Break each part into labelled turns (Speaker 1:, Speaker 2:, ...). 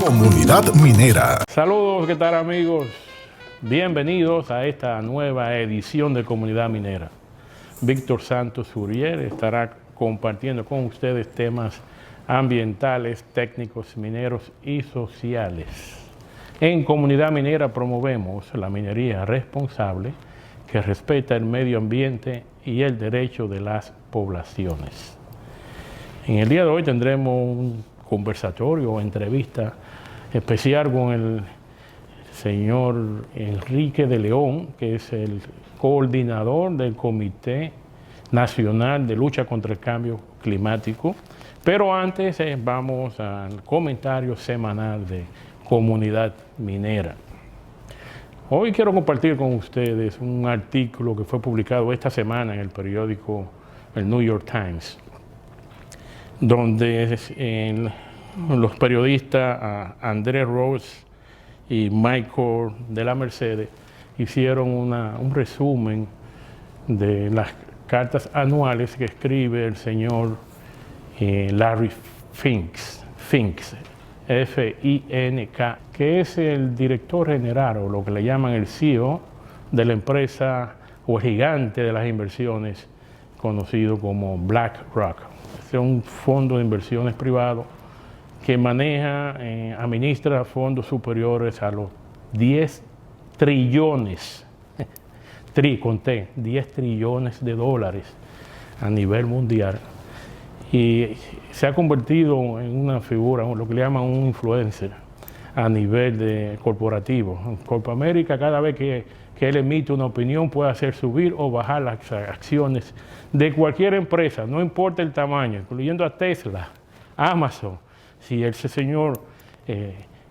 Speaker 1: Comunidad Minera.
Speaker 2: Saludos, ¿qué tal amigos? Bienvenidos a esta nueva edición de Comunidad Minera. Víctor Santos Uriel estará compartiendo con ustedes temas ambientales, técnicos, mineros y sociales. En Comunidad Minera promovemos la minería responsable que respeta el medio ambiente y el derecho de las poblaciones. En el día de hoy tendremos un conversatorio o entrevista especial con el señor Enrique de León, que es el coordinador del Comité Nacional de Lucha contra el Cambio Climático. Pero antes vamos al comentario semanal de Comunidad Minera. Hoy quiero compartir con ustedes un artículo que fue publicado esta semana en el periódico el New York Times, donde los periodistas Andrés Ross y Michael de la Mercedes hicieron un resumen de las cartas anuales que escribe el señor Larry Finks, F-I-N-K, que es el director general o lo que le llaman el CEO de la empresa o el gigante de las inversiones conocido como BlackRock. Es un fondo de inversiones privado que maneja, administra fondos superiores a los 10 trillones, 10 trillones de dólares a nivel mundial. Y se ha convertido en una figura, lo que le llaman un influencer a nivel corporativo. En Copa América, cada vez que él emite una opinión, puede hacer subir o bajar las acciones de cualquier empresa, no importa el tamaño, incluyendo a Tesla, Amazon. Si ese señor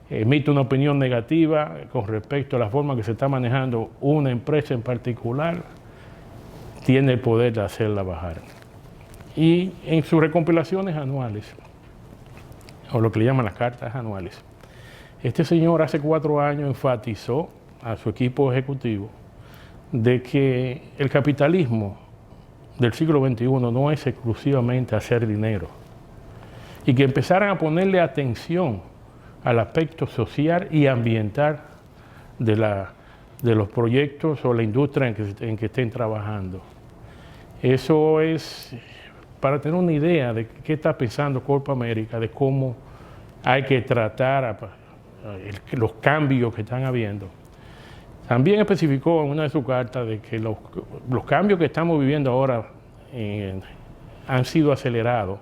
Speaker 2: emite una opinión negativa con respecto a la forma que se está manejando una empresa en particular, tiene el poder de hacerla bajar. Y en sus recompilaciones anuales, o lo que le llaman las cartas anuales, este señor hace 4 años enfatizó a su equipo ejecutivo de que el capitalismo del siglo XXI no es exclusivamente hacer dinero y que empezaran a ponerle atención al aspecto social y ambiental de los proyectos o la industria en que estén trabajando. Eso es para tener una idea de qué está pensando Copa América, de cómo hay que tratar los cambios que están habiendo. También especificó en una de sus cartas de que los cambios que estamos viviendo ahora han sido acelerados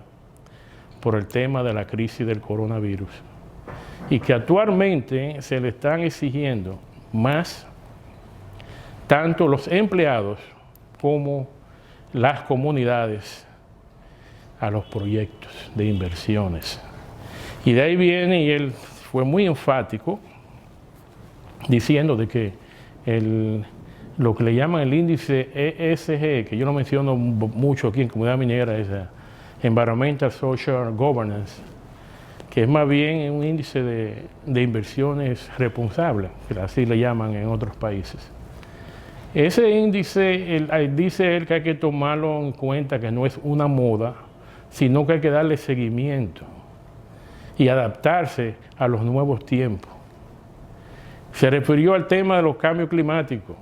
Speaker 2: por el tema de la crisis del coronavirus y que actualmente se le están exigiendo más tanto los empleados como las comunidades a los proyectos de inversiones. Y de ahí viene, y él fue muy enfático diciendo de que lo que le llaman el índice ESG, que yo lo menciono mucho aquí en Comunidad Minera, es Environmental Social Governance, que es más bien un índice de inversiones responsables, que así le llaman en otros países. Ese índice, dice él que hay que tomarlo en cuenta, que no es una moda, sino que hay que darle seguimiento y adaptarse a los nuevos tiempos. Se refirió al tema de los cambios climáticos,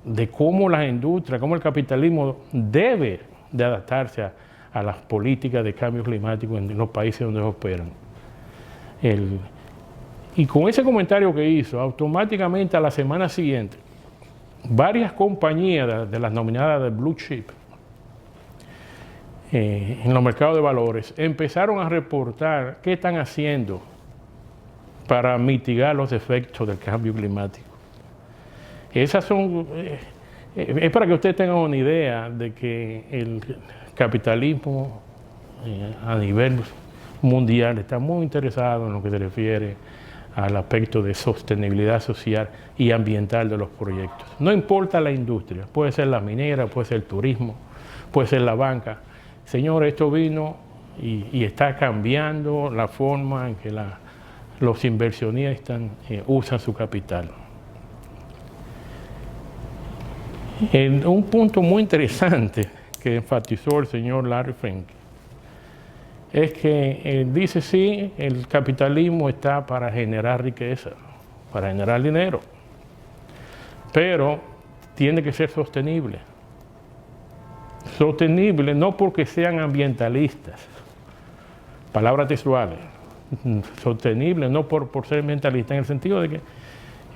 Speaker 2: de cómo las industrias, cómo el capitalismo debe de adaptarse a las políticas de cambio climático en los países donde operan. Y con ese comentario que hizo, automáticamente a la semana siguiente, varias compañías de las nominadas de Blue Chip en los mercados de valores empezaron a reportar qué están haciendo para mitigar los efectos del cambio climático. Esas son, es para que ustedes tengan una idea de que el capitalismo a nivel mundial está muy interesado en lo que se refiere al aspecto de sostenibilidad social y ambiental de los proyectos. No importa la industria, puede ser la minera, puede ser el turismo, puede ser la banca. Señor, esto vino y está cambiando la forma en que los inversionistas usan su capital. Un punto muy interesante que enfatizó el señor Larry Fink es que dice sí, el capitalismo está para generar riqueza, para generar dinero, pero tiene que ser sostenible. Sostenible no porque sean ambientalistas, palabras textuales, sostenible no por ser ambientalistas, en el sentido de que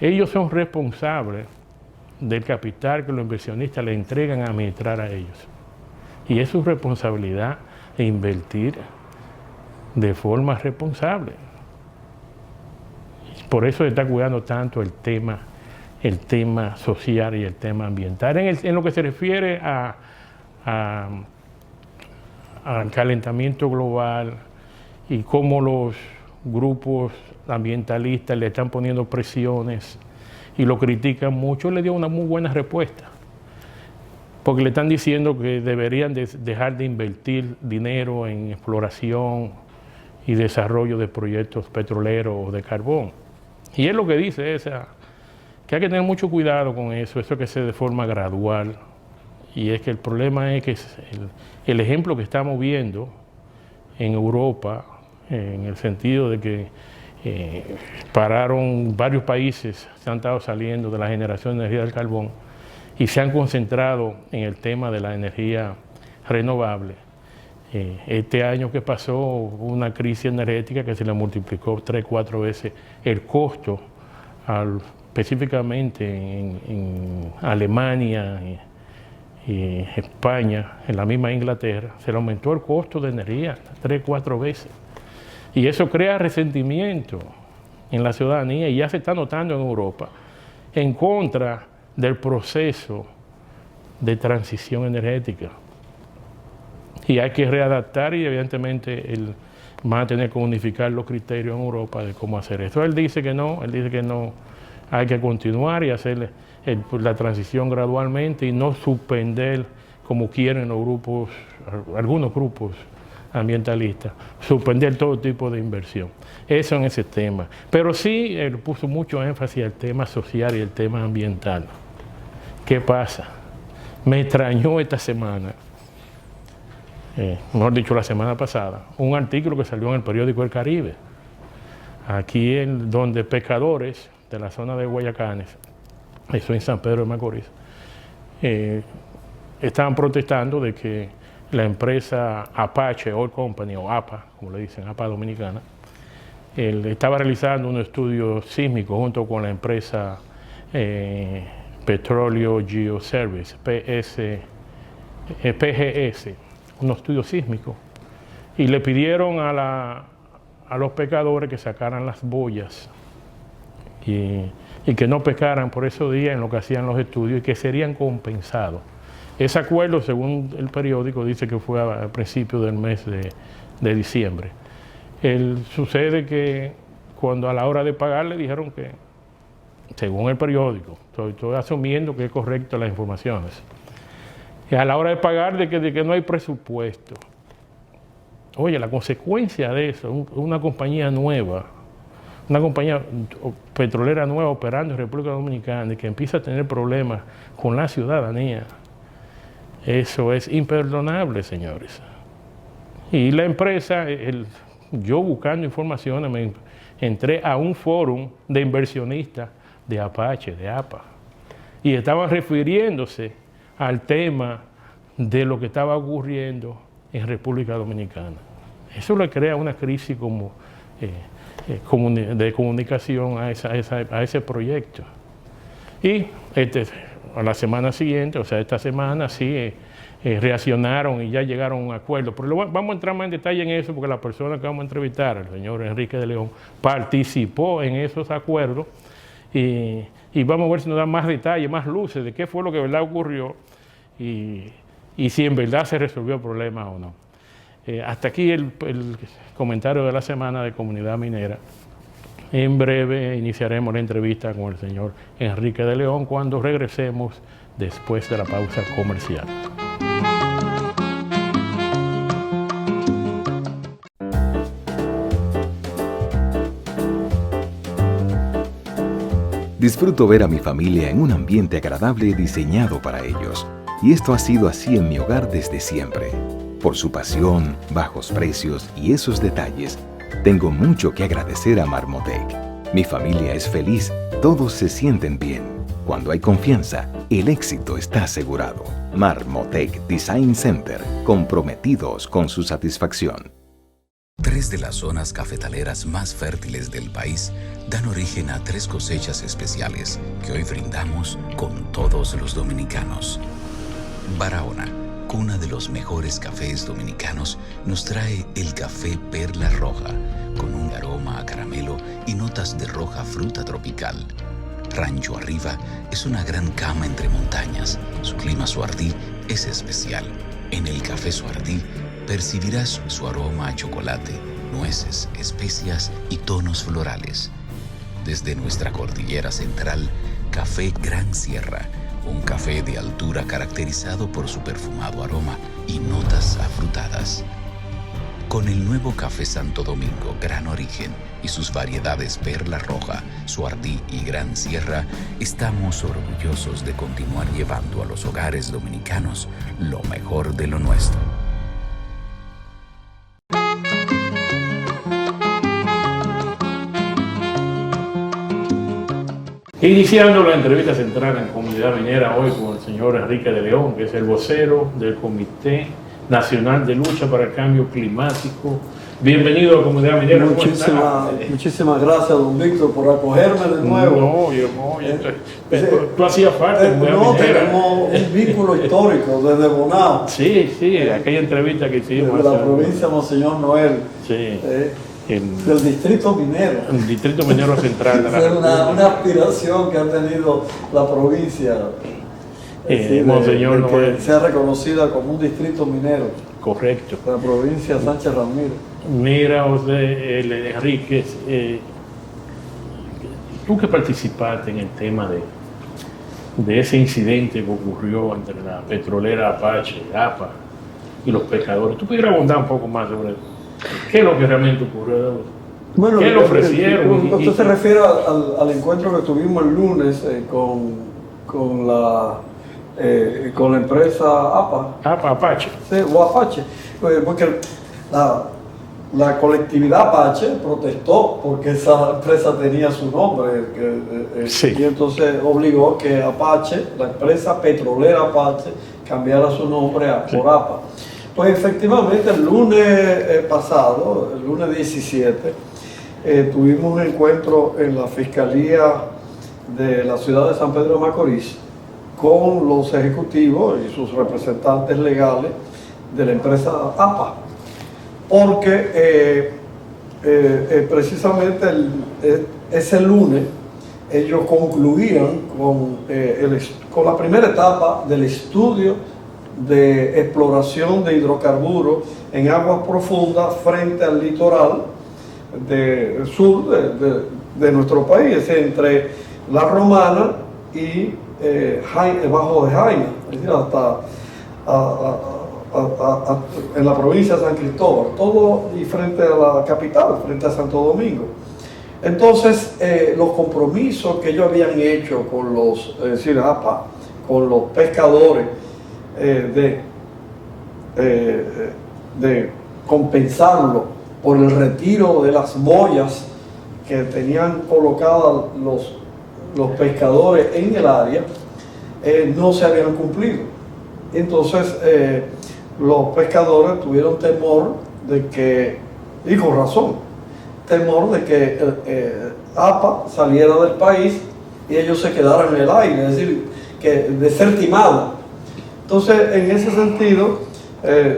Speaker 2: ellos son responsables del capital que los inversionistas le entregan a administrar a ellos. Y es su responsabilidad invertir de forma responsable. Por eso se está cuidando tanto el tema social y el tema ambiental. En lo que se refiere al calentamiento global y cómo los grupos ambientalistas le están poniendo presiones y lo critican mucho, le dio una muy buena respuesta. Porque le están diciendo que deberían dejar de invertir dinero en exploración y desarrollo de proyectos petroleros o de carbón. Y él lo que dice es que hay que tener mucho cuidado con eso que se de forma gradual. Y es que el problema es que el ejemplo que estamos viendo en Europa, en el sentido de que pararon varios países, se han estado saliendo de la generación de energía del carbón y se han concentrado en el tema de la energía renovable. Este año que pasó hubo una crisis energética que se le multiplicó 3 o 4 veces el costo, específicamente en Alemania y España, en la misma Inglaterra, se le aumentó el costo de energía 3 o 4 veces. Y eso crea resentimiento en la ciudadanía y ya se está notando en Europa en contra del proceso de transición energética. Y hay que readaptar y evidentemente van a tener que unificar los criterios en Europa de cómo hacer eso. Él dice que no, hay que continuar y hacer la transición gradualmente y no suspender como quieren algunos grupos ambientalistas, suspender todo tipo de inversión. Eso en ese tema. Pero sí, él puso mucho énfasis al tema social y el tema ambiental. ¿Qué pasa? Me extrañó esta semana, mejor dicho la semana pasada, un artículo que salió en el periódico El Caribe, aquí donde pescadores de la zona de Guayacanes, eso en San Pedro de Macorís, estaban protestando de que la empresa Apache Oil Company, o APA, como le dicen, APA Dominicana, estaba realizando un estudio sísmico junto con la empresa Petróleo Geoservice, PGS, un estudio sísmico, y le pidieron a los pescadores que sacaran las boyas y que no pescaran por esos días en lo que hacían los estudios y que serían compensados. Ese acuerdo, según el periódico, dice que fue a principios del mes de diciembre. Sucede que cuando a la hora de pagar le dijeron que, según el periódico, estoy asumiendo que es correcta las informaciones, y a la hora de pagar de que no hay presupuesto. Oye, la consecuencia de eso, una compañía nueva, una compañía petrolera nueva operando en República Dominicana y que empieza a tener problemas con la ciudadanía, eso es imperdonable, señores. Y la empresa, yo buscando informaciones, me entré a un foro de inversionistas de Apache, de APA, y estaban refiriéndose al tema de lo que estaba ocurriendo en República Dominicana. Eso le crea una crisis de comunicación a ese proyecto. Y a la semana siguiente, o sea, esta semana sí reaccionaron y ya llegaron a un acuerdo. Pero vamos a entrar más en detalle en eso porque la persona que vamos a entrevistar, el señor Enrique de León, participó en esos acuerdos y vamos a ver si nos da más detalles, más luces de qué fue lo que de verdad ocurrió y si en verdad se resolvió el problema o no. Hasta aquí el comentario de la semana de Comunidad Minera. En breve iniciaremos la entrevista con el señor Enrique de León cuando regresemos después de la pausa comercial.
Speaker 1: Disfruto ver a mi familia en un ambiente agradable diseñado para ellos. Y esto ha sido así en mi hogar desde siempre. Por su pasión, bajos precios y esos detalles, tengo mucho que agradecer a Marmotec. Mi familia es feliz, todos se sienten bien. Cuando hay confianza, el éxito está asegurado. Marmotec Design Center, comprometidos con su satisfacción.
Speaker 3: 3 de las zonas cafetaleras más fértiles del país dan origen a 3 cosechas especiales que hoy brindamos con todos los dominicanos. Barahona, cuna de los mejores cafés dominicanos, nos trae el café Perla Roja, con un aroma a caramelo y notas de roja fruta tropical. Rancho Arriba es una gran cama entre montañas. Su clima Suardí es especial. En el café Suardí percibirás su aroma a chocolate, nueces, especias y tonos florales. Desde nuestra cordillera central, Café Gran Sierra, un café de altura caracterizado por su perfumado aroma y notas afrutadas. Con el nuevo Café Santo Domingo Gran Origen y sus variedades Perla Roja, Suardí y Gran Sierra, estamos orgullosos de continuar llevando a los hogares dominicanos lo mejor de lo nuestro.
Speaker 2: Iniciando la entrevista central en Comunidad Minera hoy con el señor Enrique de León, que es el vocero del Comité Nacional de Lucha para el Cambio Climático. Bienvenido a la Comunidad Minera.
Speaker 4: Muchísimas gracias, don Víctor, por acogerme de nuevo.
Speaker 2: Tú hacías parte de la Comunidad Minera.
Speaker 4: Tenemos un vínculo histórico desde Bonao.
Speaker 2: Sí, aquella entrevista que hicimos.
Speaker 4: De la provincia de Monseñor Noel.
Speaker 2: Sí.
Speaker 4: Del distrito minero.
Speaker 2: El distrito minero central de la
Speaker 4: República. Una aspiración que ha tenido la provincia.
Speaker 2: Monseñor Noel.
Speaker 4: Que sea reconocida como un distrito minero.
Speaker 2: Correcto.
Speaker 4: La provincia de Sánchez Ramírez.
Speaker 2: Mira, José Enrique, tú que participaste en el tema de ese incidente que ocurrió entre la petrolera Apache, APA, y los pescadores, ¿tú pudieras abundar un poco más sobre eso? ¿Qué es lo que realmente ocurrió?
Speaker 4: Bueno,
Speaker 2: ¿Qué le ofrecieron?
Speaker 4: Usted se refiere al encuentro que tuvimos el lunes con la empresa APA.
Speaker 2: Apache.
Speaker 4: Sí, o Apache. Porque la colectividad Apache protestó porque esa empresa tenía su nombre.
Speaker 2: Sí.
Speaker 4: Y entonces obligó que Apache, la empresa petrolera Apache, cambiara su nombre por APA. Pues efectivamente el lunes pasado, el lunes 17, tuvimos un encuentro en la Fiscalía de la ciudad de San Pedro de Macorís con los ejecutivos y sus representantes legales de la empresa APA, porque precisamente ese lunes ellos concluían con la primera etapa del estudio de exploración de hidrocarburos en aguas profundas frente al litoral sur de nuestro país, entre La Romana y Bajo de Jaina, es decir, hasta en la provincia de San Cristóbal, todo y frente a la capital, frente a Santo Domingo. Entonces, los compromisos que ellos habían hecho con los, APA, con los pescadores, de compensarlo por el retiro de las boyas que tenían colocadas los pescadores en el área, no se habían cumplido. Entonces los pescadores tuvieron temor de que, y con razón, temor de que APA saliera del país y ellos se quedaran en el aire, es decir, de ser timados. Entonces, en ese sentido,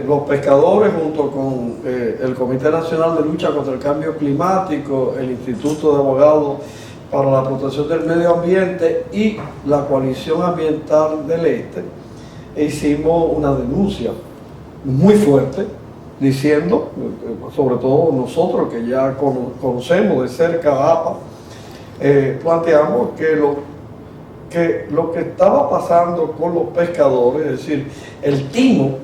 Speaker 4: los pescadores junto con el Comité Nacional de Lucha contra el Cambio Climático, el Instituto de Abogados para la Protección del Medio Ambiente y la Coalición Ambiental del Este, hicimos una denuncia muy fuerte, diciendo, sobre todo nosotros que ya conocemos de cerca a APA, planteamos que lo que estaba pasando con los pescadores, es decir, el timo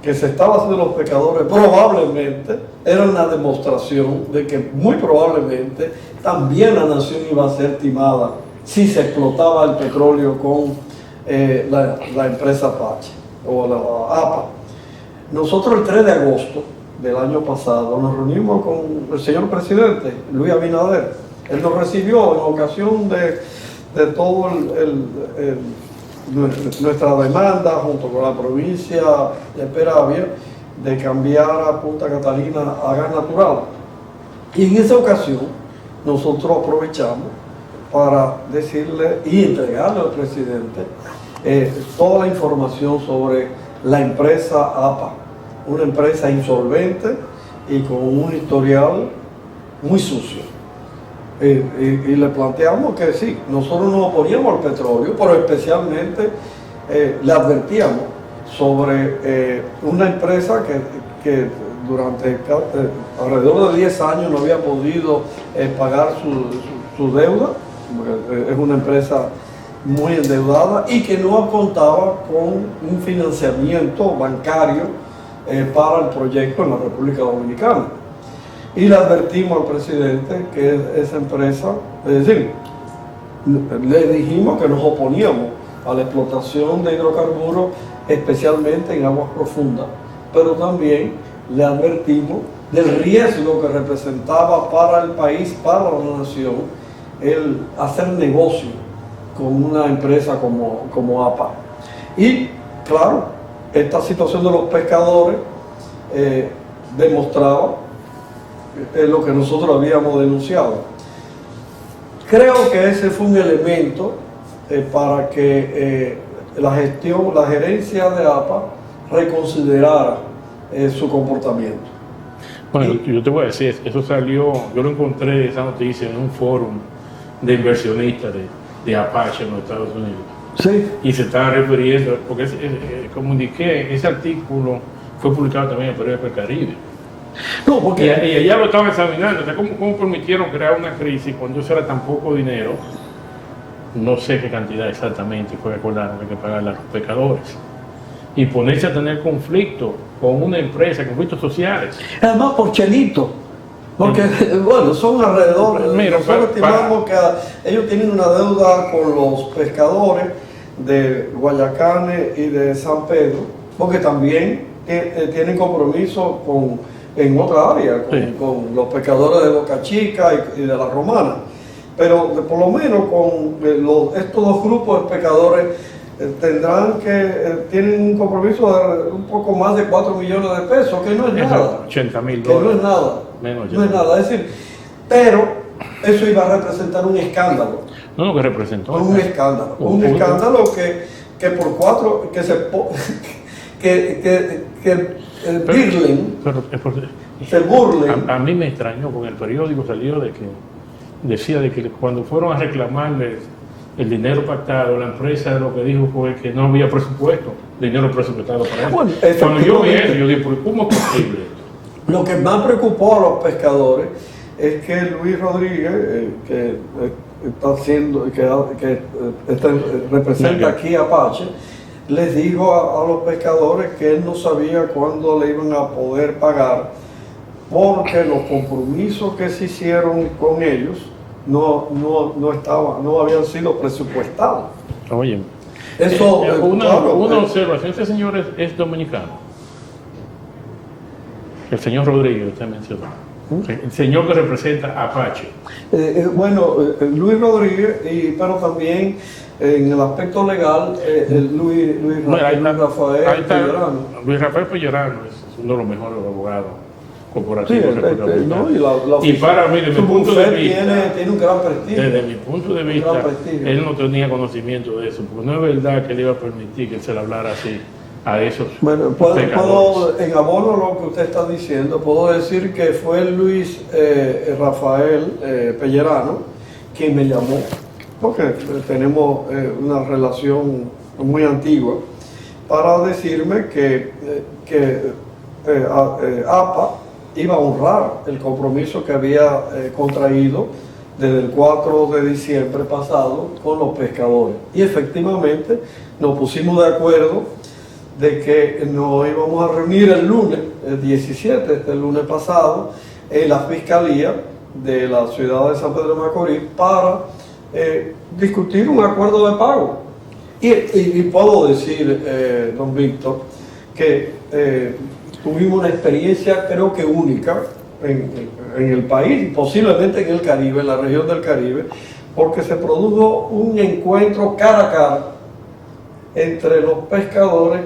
Speaker 4: que se estaba haciendo los pescadores, probablemente era una demostración de que muy probablemente también la nación iba a ser timada si se explotaba el petróleo con la empresa Apache o la APA. nosotros el 3 de agosto del año pasado nos reunimos con el señor presidente Luis Abinader. Él nos recibió en ocasión de todo nuestra demanda junto con la provincia de Peravia de cambiar a Punta Catalina a gas natural. Y en esa ocasión nosotros aprovechamos para decirle y entregarle al presidente toda la información sobre la empresa APA, una empresa insolvente y con un historial muy sucio. Y le planteamos que sí, nosotros nos oponíamos al petróleo, pero especialmente le advertíamos sobre una empresa que durante alrededor de 10 años no había podido pagar su deuda, es una empresa muy endeudada y que no contaba con un financiamiento bancario para el proyecto en la República Dominicana. Y le advertimos al presidente que esa empresa, es decir, le dijimos que nos oponíamos a la explotación de hidrocarburos, especialmente en aguas profundas, pero también le advertimos del riesgo que representaba para el país, para la nación, el hacer negocio con una empresa como APA. Y claro, esta situación de los pescadores demostraba lo que nosotros habíamos denunciado. Creo que ese fue un elemento para que la gerencia de APA reconsiderara su comportamiento.
Speaker 2: Bueno, yo te voy a decir, eso salió, yo lo encontré, esa noticia, en un foro de inversionistas de Apache en los Estados Unidos.
Speaker 4: Sí.
Speaker 2: Y se estaba refiriendo, porque como indiqué, ese artículo fue publicado también en el periódico El Caribe.
Speaker 4: No, porque...
Speaker 2: Y allá lo estaban examinando, o sea, ¿cómo permitieron crear una crisis cuando eso era tan poco dinero? No sé qué cantidad exactamente fue que acordaron que hay que pagarle a los pescadores. Y ponerse a tener conflicto con una empresa, conflictos sociales.
Speaker 4: Además por chelito, porque bueno, son alrededor,
Speaker 2: Mira,
Speaker 4: nosotros estimamos que ellos tienen una deuda con los pescadores de Guayacane y de San Pedro, porque también tienen compromiso en otra área, con los pescadores de Boca Chica y de la Romana. Pero por lo menos con estos dos grupos de pescadores tienen un compromiso de un poco más de 4 millones de pesos, que no es nada.
Speaker 2: $80,000.
Speaker 4: Que no es nada.
Speaker 2: Menos
Speaker 4: no es nada. Es decir, pero eso iba a representar un escándalo.
Speaker 2: No, que representó.
Speaker 4: Un escándalo. Un escándalo que por 4, se burlen.
Speaker 2: A mí me extrañó, porque en el periódico salió decía de que cuando fueron a reclamarles el dinero pactado, la empresa lo que dijo fue que no había presupuesto, dinero presupuestado para eso.
Speaker 4: Bueno,
Speaker 2: cuando yo vi eso, yo dije, ¿cómo es posible esto?
Speaker 4: Lo que más preocupó a los pescadores es que Luis Rodríguez, que representa aquí a Apache, les dijo a los pescadores que él no sabía cuándo le iban a poder pagar, porque los compromisos que se hicieron con ellos no habían sido presupuestados.
Speaker 2: Oye,
Speaker 4: eso
Speaker 2: una observación, este señor es dominicano. El señor Rodríguez, usted mencionó. El señor que representa a Apache.
Speaker 4: Luis Rodríguez, pero también en el aspecto legal, Luis Rafael Pellerano.
Speaker 2: Luis Rafael Pellerano es uno de los mejores abogados corporativos.
Speaker 4: Y
Speaker 2: para mí, desde mi punto de vista,
Speaker 4: tiene un gran prestigio.
Speaker 2: Desde mi punto de vista, él no tenía conocimiento de eso, porque no es verdad que él iba a permitir que se le hablara así a esos.
Speaker 4: Bueno, puedo, en abono a lo que usted está diciendo, puedo decir que fue Luis Rafael Pellerano quien me llamó, porque tenemos una relación muy antigua, para decirme que APA iba a honrar el compromiso que había contraído desde el 4 de diciembre pasado con los pescadores. Y efectivamente nos pusimos de acuerdo de que nos íbamos a reunir el lunes, el 17, el lunes pasado, en la Fiscalía de la ciudad de San Pedro de Macorís para discutir un acuerdo de pago. Y puedo decir, don Víctor, que tuvimos una experiencia creo que única en el país, posiblemente en el Caribe, en la región del Caribe, porque se produjo un encuentro cara a cara entre los pescadores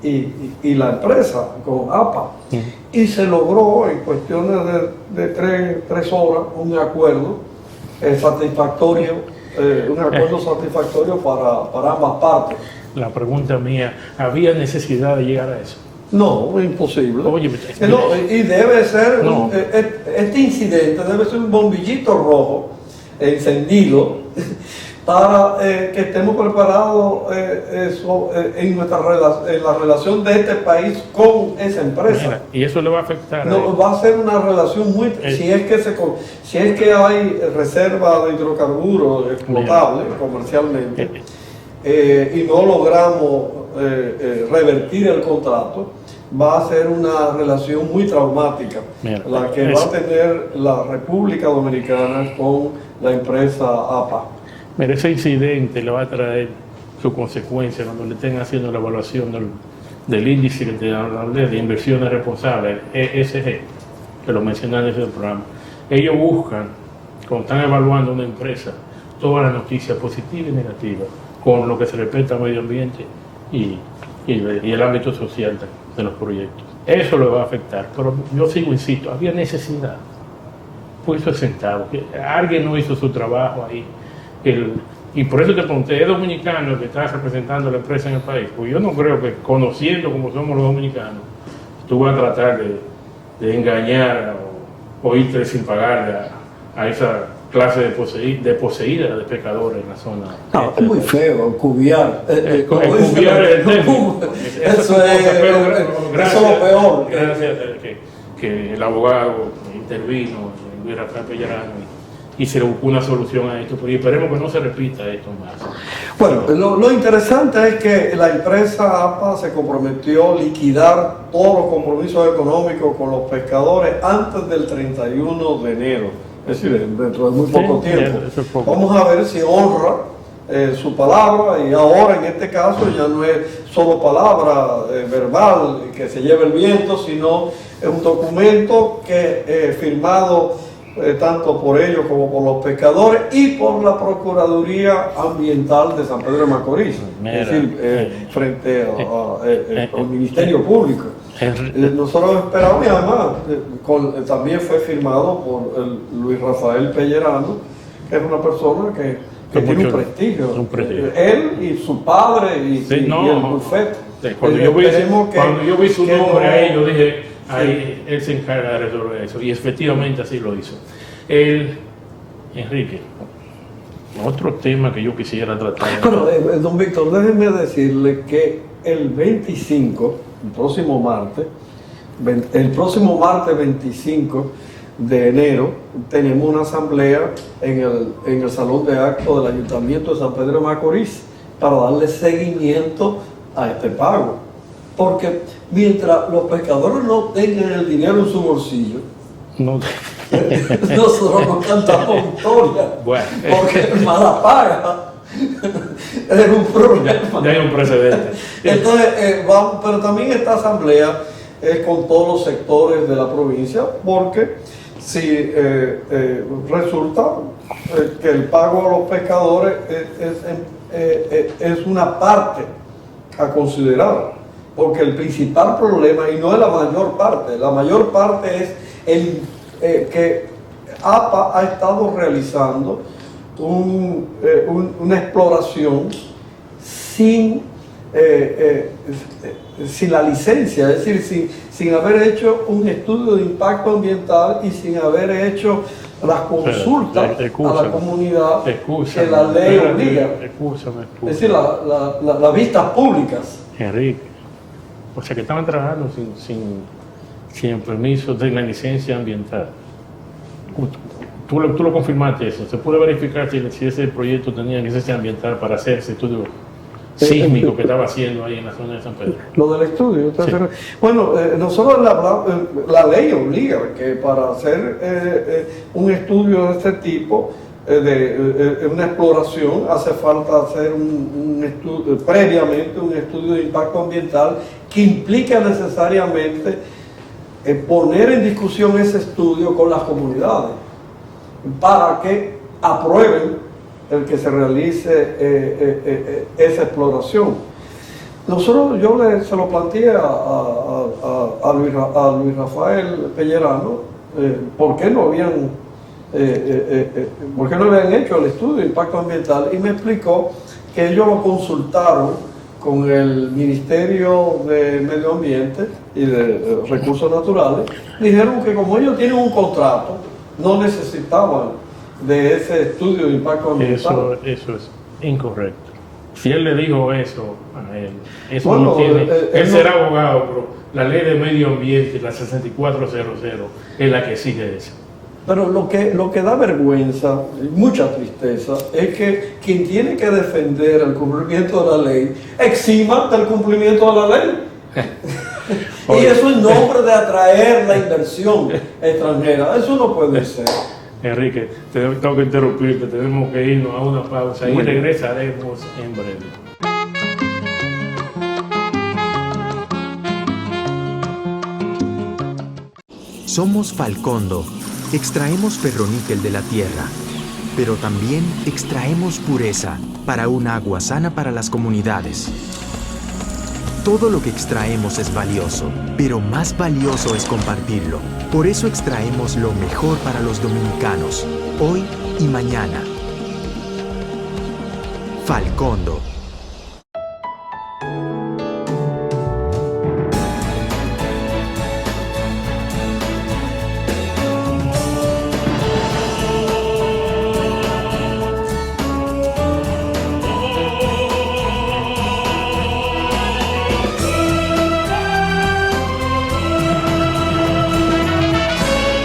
Speaker 4: y la empresa, con APA. Y se logró en cuestiones de tres horas un acuerdo satisfactorio, para ambas partes.
Speaker 2: La pregunta mía, ¿había necesidad de llegar a eso?
Speaker 4: No, es imposible.
Speaker 2: Oye,
Speaker 4: y debe ser, este incidente debe ser un bombillito rojo encendido para que estemos preparados en la relación de este país con esa empresa.
Speaker 2: Mira, y eso le va a afectar.
Speaker 4: No, va a ser una relación muy... Si es que hay reserva de hidrocarburos explotables comercialmente y no logramos revertir el contrato, va a ser una relación muy traumática, la que va a tener la República Dominicana con la empresa APA.
Speaker 2: Mira, ese incidente le va a traer su consecuencia cuando le estén haciendo la evaluación del índice de inversiones responsables, ESG, que lo mencioné en ese programa. Ellos buscan, cuando están evaluando una empresa, todas las noticias positivas y negativas, con lo que se respecta al medio ambiente y el ámbito social de los proyectos. Eso le va a afectar, pero yo insisto, había necesidad. Puso el centavo, que alguien no hizo su trabajo ahí. Y por eso te pregunté, ¿es dominicano el que está representando a la empresa en el país? Pues yo no creo que, conociendo como somos los dominicanos, tú vas a tratar de engañar o irte sin pagarle a esa clase de poseída de pecadores en la zona.
Speaker 4: No, es muy feo, cubiar.
Speaker 2: Cubiar el término.
Speaker 4: Eso es lo peor.
Speaker 2: Gracias que el abogado intervino, Luis Rafael Pellerano, y se le buscó una solución a esto, pero esperemos que no se repita esto más.
Speaker 4: Bueno, lo interesante es que la empresa APA se comprometió a liquidar todos los compromisos económicos con los pescadores antes del 31 de enero, es decir, dentro de muy poco tiempo. Vamos a ver si honra su palabra, y ahora en este caso ya no es solo palabra verbal que se lleva el viento, sino es un documento que firmado tanto por ellos como por los pescadores y por la Procuraduría Ambiental de San Pedro de Macorís, es decir, frente al Ministerio Público. Nosotros esperamos, y además también fue firmado por Luis Rafael Pellerano, que es una persona que tiene un prestigio. Él y su padre y el bufete.
Speaker 2: Cuando yo vi su nombre ahí, yo dije, ahí él se encarga de resolver eso, y efectivamente así lo hizo. Enrique, otro tema que yo quisiera tratar.
Speaker 4: Bueno, don Víctor, déjeme decirle que el 25, el próximo martes 25 de enero, tenemos una asamblea en el Salón de Actos del Ayuntamiento de San Pedro de Macorís para darle seguimiento a este pago. Porque mientras los pescadores no tengan el dinero en su bolsillo, nosotros no cantamos victoria.
Speaker 2: Bueno,
Speaker 4: porque mala paga es un problema.
Speaker 2: Ya hay un precedente.
Speaker 4: Entonces, pero también esta asamblea es con todos los sectores de la provincia, porque si resulta que el pago a los pescadores es una parte a considerar. Porque el principal problema, y no es la mayor parte es que APA ha estado realizando una exploración sin la licencia, es decir, sin haber hecho un estudio de impacto ambiental y sin haber hecho las consultas a la comunidad que la ley obliga. Es decir, las vistas públicas.
Speaker 2: Enrique, o sea que estaban trabajando sin permiso de la licencia ambiental. Tú lo confirmaste eso. ¿Se puede verificar si ese proyecto tenía licencia ambiental para hacer ese estudio sísmico que estaba haciendo ahí en la zona de San Pedro?
Speaker 4: Lo del estudio. Sí. Bueno, nosotros la ley obliga que para hacer un estudio de este tipo, una exploración, hace falta hacer previamente un estudio de impacto ambiental que implica necesariamente poner en discusión ese estudio con las comunidades para que aprueben el que se realice esa exploración. Yo se lo planteé a Luis Rafael Pellerano, ¿por qué no habían hecho el estudio de impacto ambiental? Y me explicó que ellos lo consultaron con el Ministerio de Medio Ambiente y de Recursos Naturales. Dijeron que como ellos tienen un contrato, no necesitaban de ese estudio de impacto ambiental.
Speaker 2: Eso es incorrecto. Si él le dijo eso a él, eso
Speaker 4: bueno,
Speaker 2: no tiene. Él será
Speaker 4: no,
Speaker 2: abogado, pero la ley de medio ambiente, la 6400, es la que exige eso.
Speaker 4: Pero lo que da vergüenza y mucha tristeza es que quien tiene que defender el cumplimiento de la ley exima del cumplimiento de la ley. Y eso en nombre de atraer la inversión extranjera. Eso no puede ser.
Speaker 2: Enrique, tengo que interrumpirte, tenemos que irnos a una pausa y regresaremos en breve.
Speaker 5: Somos Falcondo. Extraemos ferroníquel de la tierra, pero también extraemos pureza para un agua sana para las comunidades. Todo lo que extraemos es valioso, pero más valioso es compartirlo. Por eso extraemos lo mejor para los dominicanos, hoy y mañana. Falcondo.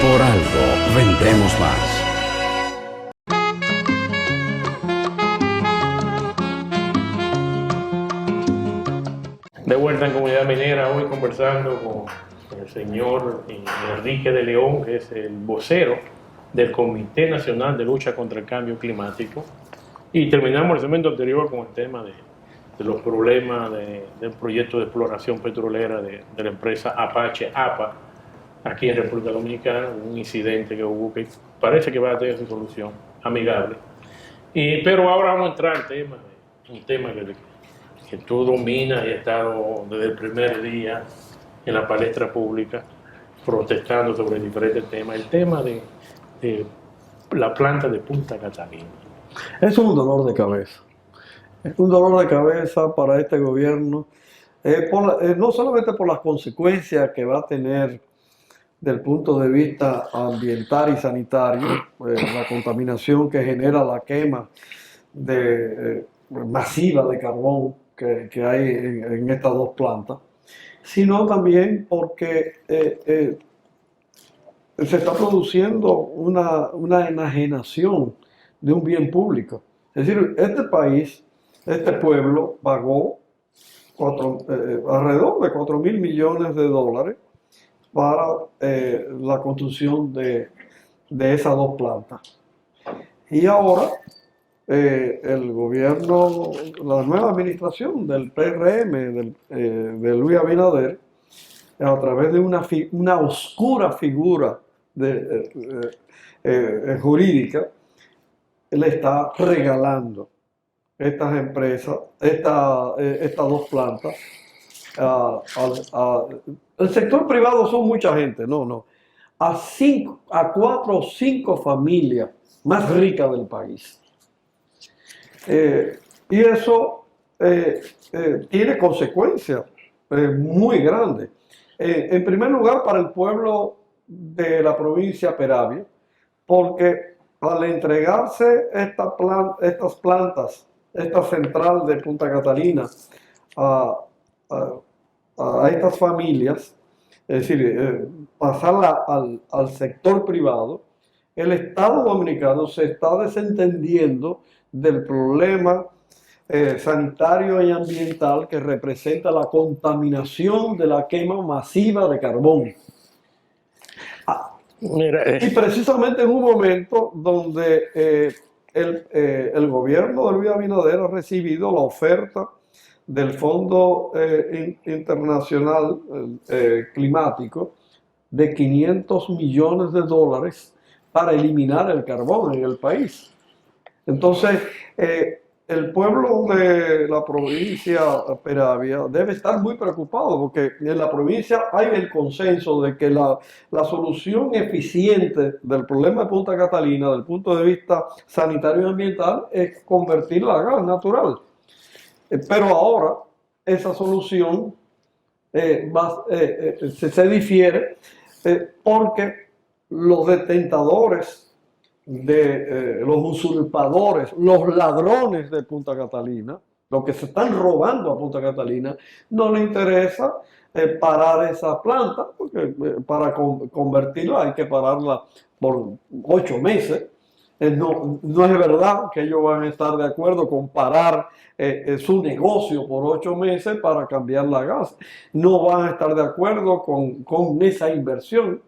Speaker 3: Por algo vendemos más.
Speaker 2: De vuelta en Comunidad Minera, hoy conversando con el señor Enrique de León, que es el vocero del Comité Nacional de Lucha contra el Cambio Climático. Y terminamos el segmento anterior con el tema de los problemas del proyecto de exploración petrolera de la empresa Apache APA, aquí en República Dominicana, un incidente que hubo que parece que va a tener su solución amigable. Pero ahora vamos a entrar al tema, un tema que tú dominas y has estado desde el primer día en la palestra pública protestando sobre diferentes temas, el tema de la planta de Punta Catalina.
Speaker 4: Es un dolor de cabeza. Es un dolor de cabeza para este gobierno, no solamente por las consecuencias que va a tener del punto de vista ambiental y sanitario, la contaminación que genera la quema masiva de carbón que hay en estas dos plantas, sino también porque se está produciendo una enajenación de un bien público. Es decir, este pueblo pagó alrededor de 4.000 millones de dólares para la construcción de esas dos plantas. Y ahora el gobierno, la nueva administración del PRM, de Luis Abinader, a través de una oscura figura jurídica, le está regalando estas empresas, estas dos plantas, el sector privado son mucha gente, a 4 o 5 familias más ricas del país. Y eso tiene consecuencias muy grandes. En primer lugar, para el pueblo de la provincia Peravia, porque al entregarse estas plantas, esta central de Punta Catalina a estas familias, es decir, pasarla al sector privado, el Estado Dominicano se está desentendiendo del problema sanitario y ambiental que representa la contaminación de la quema masiva de carbón. Y precisamente en un momento donde el gobierno de Luis Abinader ha recibido la oferta del Fondo Internacional Climático de 500 millones de dólares para eliminar el carbón en el país. Entonces, el pueblo de la provincia Peravia debe estar muy preocupado porque en la provincia hay el consenso de que la solución eficiente del problema de Punta Catalina, desde el punto de vista sanitario y ambiental, es convertirla a gas natural. Pero ahora esa solución se difiere porque los detentadores los usurpadores, los ladrones de Punta Catalina, los que se están robando a Punta Catalina, no les interesa parar esa planta, porque para convertirla hay que pararla por 8 meses. No es verdad que ellos van a estar de acuerdo con parar su negocio por 8 meses para cambiar la gas. No van a estar de acuerdo con esa inversión,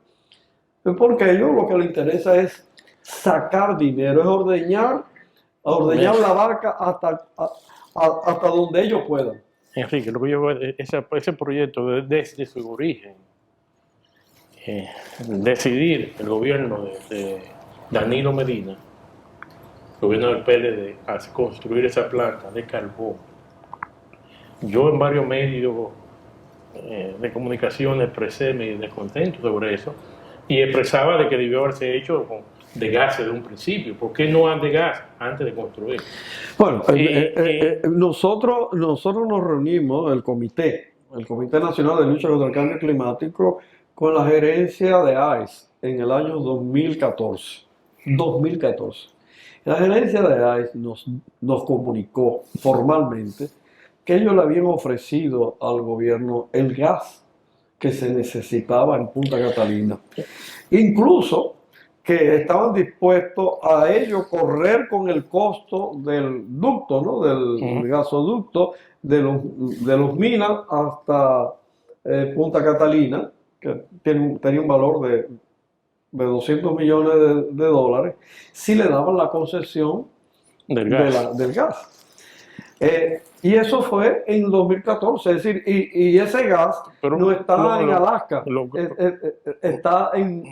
Speaker 4: porque a ellos lo que les interesa es sacar dinero, es ordeñar la vaca hasta donde ellos puedan.
Speaker 2: Enrique, lo que yo veo ese proyecto desde su origen, decidir el gobierno de Danilo Medina, el gobierno del PLD, a construir esa planta de carbón. Yo en varios medios de comunicación expresé mi descontento sobre eso y expresaba de que debió haberse hecho de gas desde un principio. ¿Por qué no de gas antes de construir?
Speaker 4: Bueno, nosotros nos reunimos, el Comité Nacional de Lucha contra el Cambio Climático, con la gerencia de AES en el año 2014. La gerencia de AES nos comunicó formalmente que ellos le habían ofrecido al gobierno el gas que se necesitaba en Punta Catalina. Incluso que estaban dispuestos a ellos correr con el costo del ducto, ¿no? Del gasoducto de los Minas hasta Punta Catalina, que tenía un valor de 200 millones de dólares, si le daban la concesión del gas. Y eso fue en 2014, es decir, y ese gas no está en Alaska, está en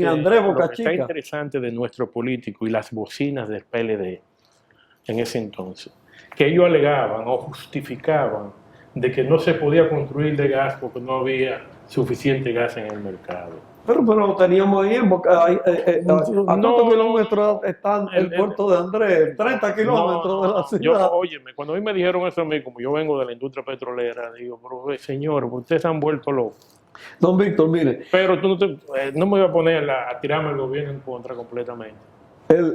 Speaker 4: Andrés Boca Chica.
Speaker 2: Lo que está interesante de nuestro político y las bocinas del PLD en ese entonces, que ellos alegaban o justificaban de que no se podía construir de gas porque no había suficiente gas en el mercado.
Speaker 4: Pero teníamos ahí a cuántos kilómetros está el puerto de Andrés, 30 kilómetros de la ciudad.
Speaker 2: Óyeme, cuando a mí me dijeron eso a mí, como yo vengo de la industria petrolera, digo, pero señor, ustedes se han vuelto locos.
Speaker 4: Don Víctor, mire.
Speaker 2: Pero tú no me voy a poner a tirarme al gobierno en contra completamente.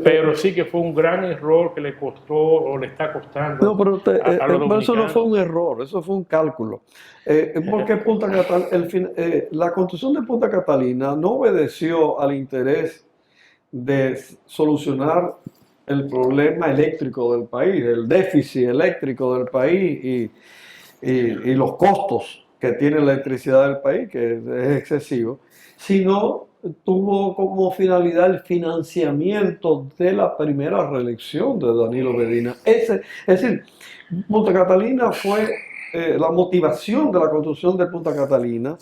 Speaker 2: Pero sí que fue un gran error que le costó o le está costando.
Speaker 4: No, pero eso no fue un error, eso fue un cálculo. Porque la construcción de Punta Catalina no obedeció al interés de solucionar el problema eléctrico del país, el déficit eléctrico del país y los costos que tiene la electricidad del país, que es excesivo, sino tuvo como finalidad el financiamiento de la primera reelección de Danilo Medina. Es decir, Punta Catalina fue la motivación de la construcción de Punta Catalina,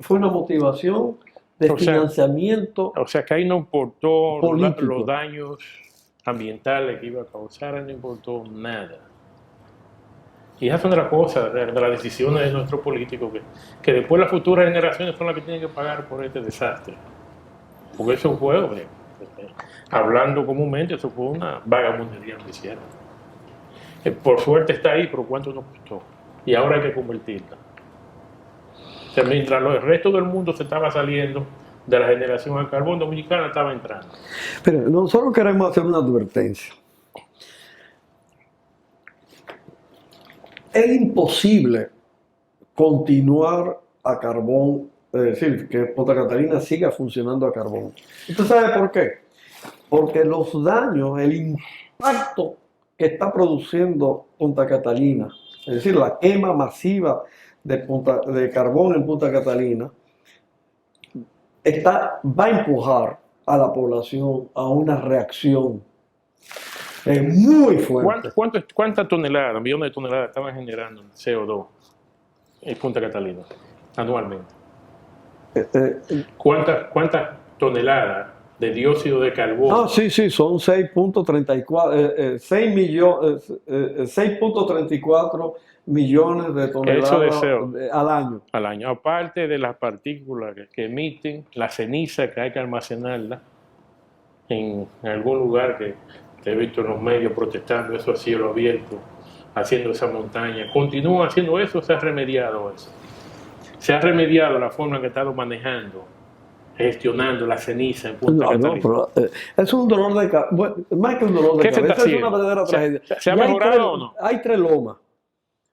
Speaker 4: fue una motivación de financiamiento.
Speaker 2: O sea que ahí no importó los daños ambientales que iba a causar, no importó nada. Y esas son de las cosas, de las decisiones de nuestros políticos, que después las futuras generaciones son las que tienen que pagar por este desastre. Porque eso fue, hablando comúnmente, eso fue una vagabundería que hicieron. Por suerte está ahí, pero ¿cuánto nos costó? Y ahora hay que convertirla. O sea, mientras el resto del mundo se estaba saliendo de la generación al carbón, Dominicana estaba entrando.
Speaker 4: Pero nosotros queremos hacer una advertencia. Es imposible continuar a carbón, es decir, que Punta Catalina siga funcionando a carbón. ¿Usted sabe por qué? Porque los daños, el impacto que está produciendo Punta Catalina, es decir, la quema masiva de carbón en Punta Catalina, va a empujar a la población a una reacción Es muy fuerte.
Speaker 2: ¿Cuántas toneladas, millones de toneladas estaban generando CO2 en Punta Catalina anualmente? ¿Cuántas toneladas de dióxido de carbono?
Speaker 4: Sí, son 6.34 millones de toneladas al año.
Speaker 2: Al año, aparte de las partículas que emiten, la ceniza que hay que almacenarla en algún lugar que te he visto en los medios protestando eso a cielo abierto, haciendo esa montaña. ¿Continúan haciendo eso o se ha remediado eso? Se ha remediado la forma en que estado manejando, gestionando la ceniza en Punta Catalina.
Speaker 4: Pero, es un dolor de cabeza. Bueno, más que un dolor de cabeza, es una verdadera tragedia.
Speaker 2: ¿Se ha mejorado o no?
Speaker 4: Hay 3 lomas.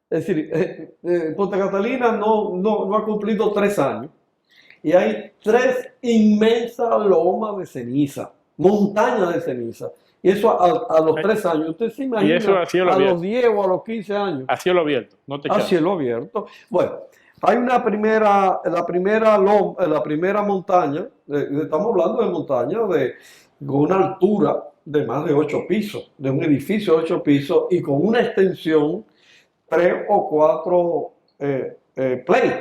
Speaker 4: Es decir, Punta Catalina no ha cumplido 3 años. Y hay 3 inmensas lomas de ceniza, montañas de ceniza. Y eso a los 3 años. Usted se imagina a los 10 o a los 15 años.
Speaker 2: A cielo abierto, no te
Speaker 4: A cielo abierto. Bueno, hay la primera montaña, estamos hablando de montaña con una altura de más de 8 pisos, de un edificio de 8 pisos y con una extensión 3 o 4 play,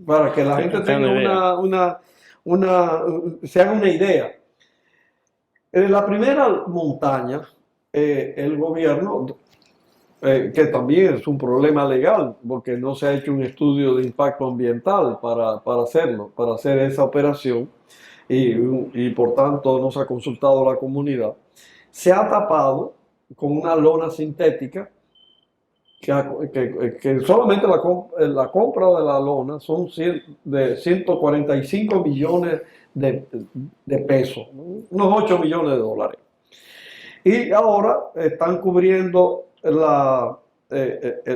Speaker 4: para que la gente tenga se haga una idea. La primera montaña, el gobierno, que también es un problema legal, porque no se ha hecho un estudio de impacto ambiental para hacer esa operación, y por tanto no se ha consultado a la comunidad, se ha tapado con una lona sintética, que solamente la compra de la lona son de 145 millones de pesos, unos 8 millones de dólares. Y ahora están cubriendo la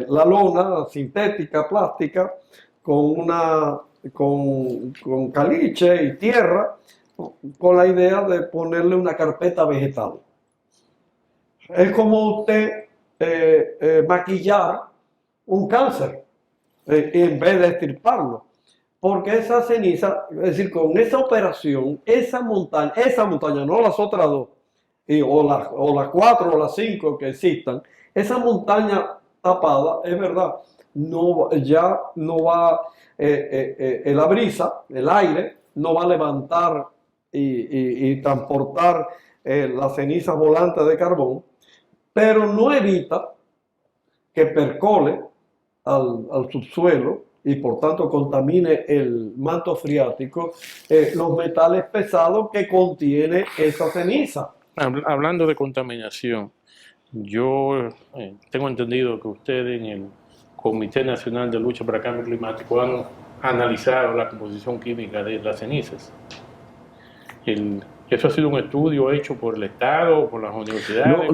Speaker 4: lona sintética, plástica, con caliche y tierra, con la idea de ponerle una carpeta vegetal. Es como usted maquillar un cáncer en vez de extirparlo. Porque esa ceniza, es decir, con esa operación, esa montaña, no las otras 2, o las 4 o las 5 que existan, esa montaña tapada, es verdad, ya no va, la brisa, el aire, no va a levantar y transportar las cenizas volantes de carbón, pero no evita que percole al subsuelo y por tanto contamine el manto freático, los metales pesados que contiene esa ceniza.
Speaker 2: Hablando de contaminación, yo tengo entendido que ustedes en el Comité Nacional de Lucha para el Cambio Climático han analizado la composición química de las cenizas. ¿Eso ha sido un estudio hecho por el Estado, por las universidades?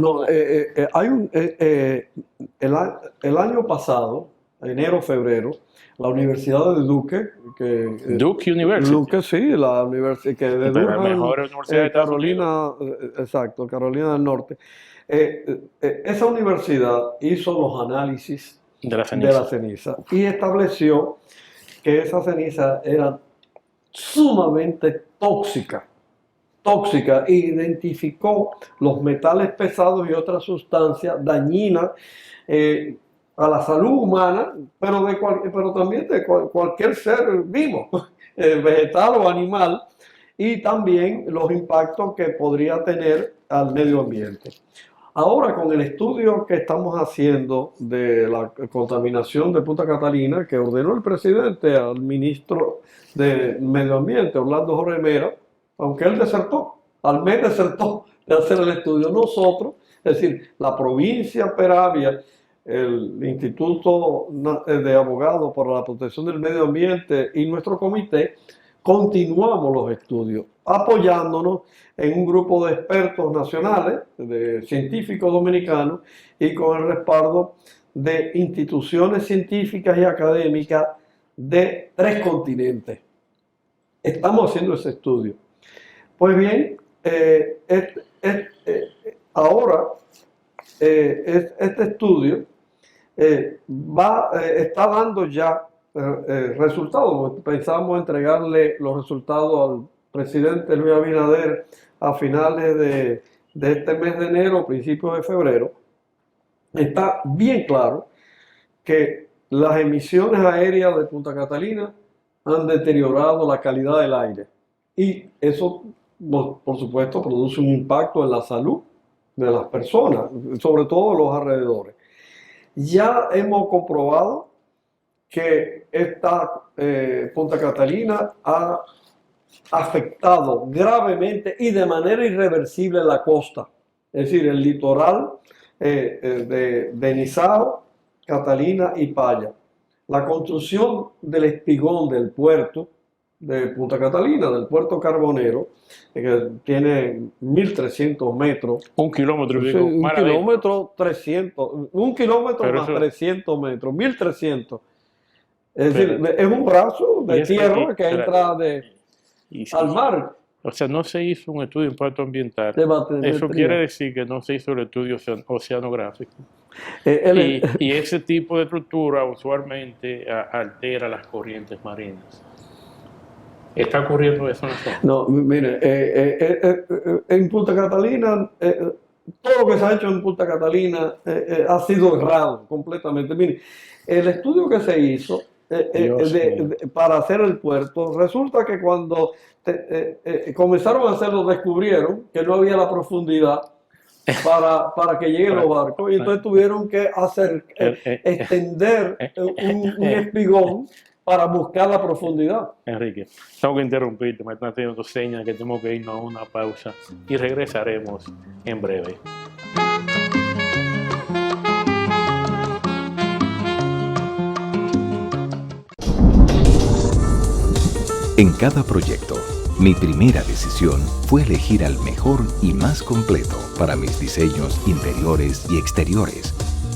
Speaker 4: El año pasado, enero, febrero, la Universidad de Duke,
Speaker 2: Duke University.
Speaker 4: Duke, sí, la universidad que de
Speaker 2: la mejor universidad de
Speaker 4: Carolina, exacto, Carolina del Norte. Esa universidad hizo los análisis de la ceniza y estableció que esa ceniza era sumamente tóxica, e identificó los metales pesados y otras sustancias dañinas a la salud humana, pero también de cualquier ser vivo, vegetal o animal, y también los impactos que podría tener al medio ambiente. Ahora, con el estudio que estamos haciendo de la contaminación de Punta Catalina, que ordenó el presidente al ministro de Medio Ambiente, Orlando Jorge Mera, aunque él desertó, al mes desertó de hacer el estudio, nosotros, es decir, la provincia Peravia, el Instituto de Abogados para la Protección del Medio Ambiente y nuestro comité, continuamos los estudios, apoyándonos en un grupo de expertos nacionales, de científicos dominicanos, y con el respaldo de instituciones científicas y académicas de 3 continentes. Estamos haciendo ese estudio. Pues bien, ahora este estudio está dando ya resultados. Pensamos entregarle los resultados al presidente Luis Abinader a finales de este mes de enero, principios de febrero, está bien claro que las emisiones aéreas de Punta Catalina han deteriorado la calidad del aire. Y eso, por supuesto, produce un impacto en la salud de las personas, sobre todo los alrededores. Ya hemos comprobado que esta Punta Catalina ha afectado gravemente y de manera irreversible la costa, es decir, el litoral de Nizao, Catalina y Paya. La construcción del espigón del puerto de Punta Catalina, del puerto carbonero, que tiene 1.300 metros.
Speaker 2: Un kilómetro, digo,
Speaker 4: Un kilómetro 300, un kilómetro
Speaker 2: pero
Speaker 4: más
Speaker 2: eso,
Speaker 4: 300 metros, 1.300. Es decir, es un brazo de tierra que entra al mar.
Speaker 2: O sea, no se hizo un estudio de impacto ambiental. Eso quiere decir que no se hizo el estudio oceanográfico. Y ese tipo de estructura usualmente altera las corrientes marinas. ¿Está ocurriendo eso en la zona?
Speaker 4: No, mire, en Punta Catalina, todo lo que se ha hecho en Punta Catalina ha sido errado completamente. Mire, el estudio que se hizo para hacer el puerto, resulta que cuando comenzaron a hacerlo, descubrieron que no había la profundidad para que lleguen los barcos, y entonces tuvieron que extender un espigón para buscar la profundidad.
Speaker 2: Enrique, tengo que interrumpirte, me están haciendo señas que tengo que irnos a una pausa y regresaremos en breve.
Speaker 1: En cada proyecto, mi primera decisión fue elegir al mejor y más completo para mis diseños interiores y exteriores.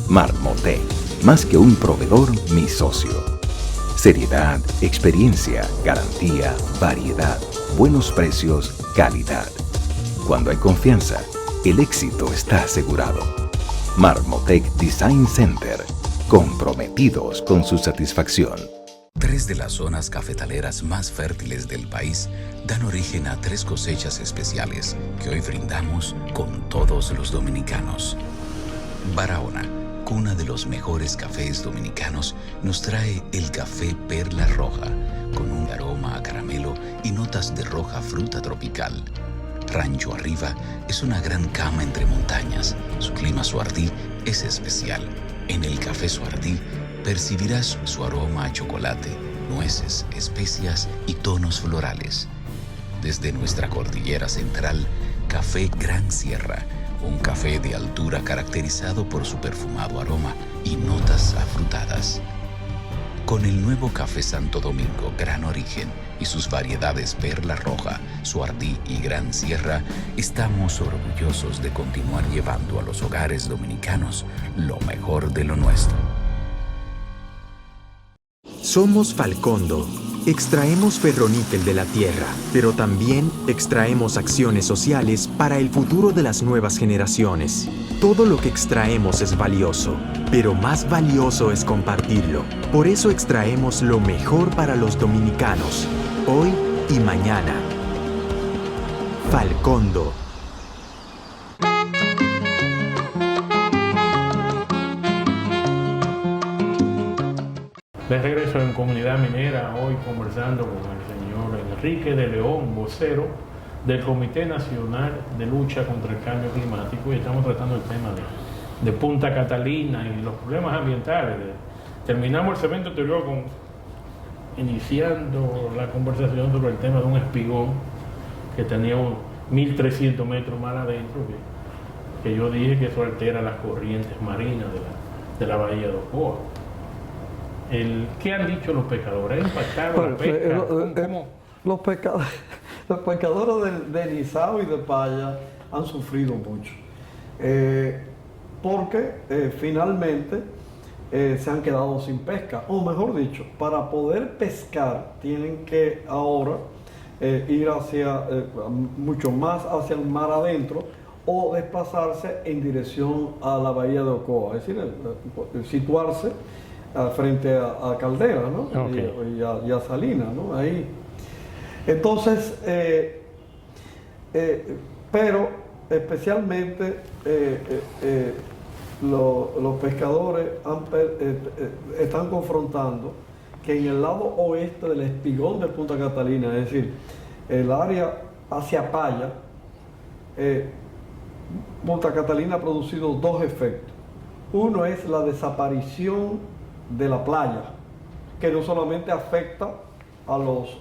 Speaker 1: Marmotec, más que un proveedor, mi socio. Seriedad, experiencia, garantía, variedad, buenos precios, calidad. Cuando hay confianza, el éxito está asegurado. Marmotec Design Center, comprometidos con su satisfacción.
Speaker 3: 3 de las zonas cafetaleras más fértiles del país dan origen a 3 cosechas especiales que hoy brindamos con todos los dominicanos. Barahona, cuna de los mejores cafés dominicanos, nos trae el café Perla Roja, con un aroma a caramelo y notas de roja fruta tropical. Rancho Arriba es una gran cama entre montañas. Su clima Suardí es especial. En el café Suardí percibirás su aroma a chocolate, nueces, especias y tonos florales. Desde nuestra cordillera central, Café Gran Sierra, un café de altura caracterizado por su perfumado aroma y notas afrutadas. Con el nuevo Café Santo Domingo Gran Origen y sus variedades Perla Roja, Suardí y Gran Sierra, estamos orgullosos de continuar llevando a los hogares dominicanos lo mejor de lo nuestro.
Speaker 5: Somos Falcondo. Extraemos ferroníquel de la tierra, pero también extraemos acciones sociales para el futuro de las nuevas generaciones. Todo lo que extraemos es valioso, pero más valioso es compartirlo. Por eso extraemos lo mejor para los dominicanos, hoy y mañana. Falcondo.
Speaker 2: De regreso en Comunidad Minera, hoy conversando con el señor Enrique de León, vocero del Comité Nacional de Lucha contra el Cambio Climático, y estamos tratando el tema de Punta Catalina y los problemas ambientales. Terminamos el segmento anterior iniciando la conversación sobre el tema de un espigón que tenía 1.300 metros más adentro, que yo dije que eso altera las corrientes marinas de la bahía de Ocoa. ¿Qué han dicho los pescadores? ¿Ha impactado la pesca?
Speaker 4: Los pescadores de Nizao y de Paya han sufrido mucho, porque finalmente se han quedado sin pesca, o mejor dicho, para poder pescar tienen que ahora ir mucho más hacia el mar adentro o desplazarse en dirección a la bahía de Ocoa, es decir, situarse frente a Caldera, ¿no?
Speaker 2: Okay.
Speaker 4: y a Salinas, ¿no? Ahí. Entonces, pero especialmente los pescadores están confrontando que en el lado oeste del espigón de Punta Catalina, es decir, el área hacia Paya, Punta Catalina ha producido dos efectos. Uno es la desaparición de la playa, que no solamente afecta a los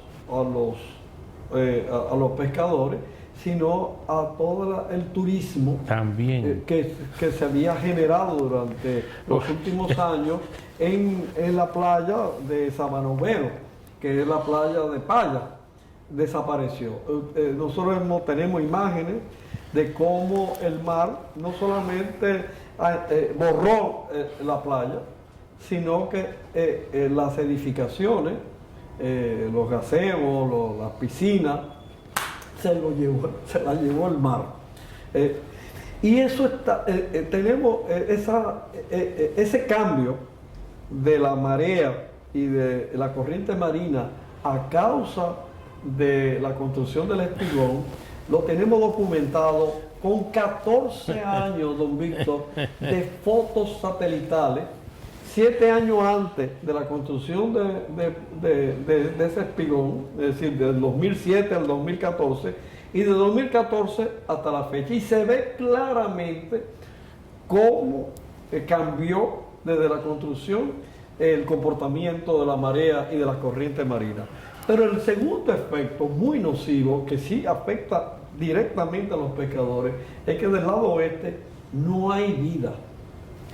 Speaker 4: pescadores, sino a todo el turismo
Speaker 2: también
Speaker 4: que se había generado durante los últimos años en la playa de Sabanovero, que es la playa de Paya. Desapareció. Nosotros tenemos imágenes de cómo el mar no solamente borró la playa, sino que las edificaciones, los gazebos, las piscinas, se la llevó el mar. Y eso está, tenemos ese cambio de la marea y de la corriente marina a causa de la construcción del espigón, lo tenemos documentado con 14 años, don Víctor, de fotos satelitales, 7 años antes de la construcción de ese espigón, es decir, del 2007 al 2014, y de 2014 hasta la fecha. Y se ve claramente cómo cambió desde la construcción el comportamiento de la marea y de la corriente marina. Pero el segundo efecto, muy nocivo, que sí afecta directamente a los pescadores, es que del lado oeste no hay vida.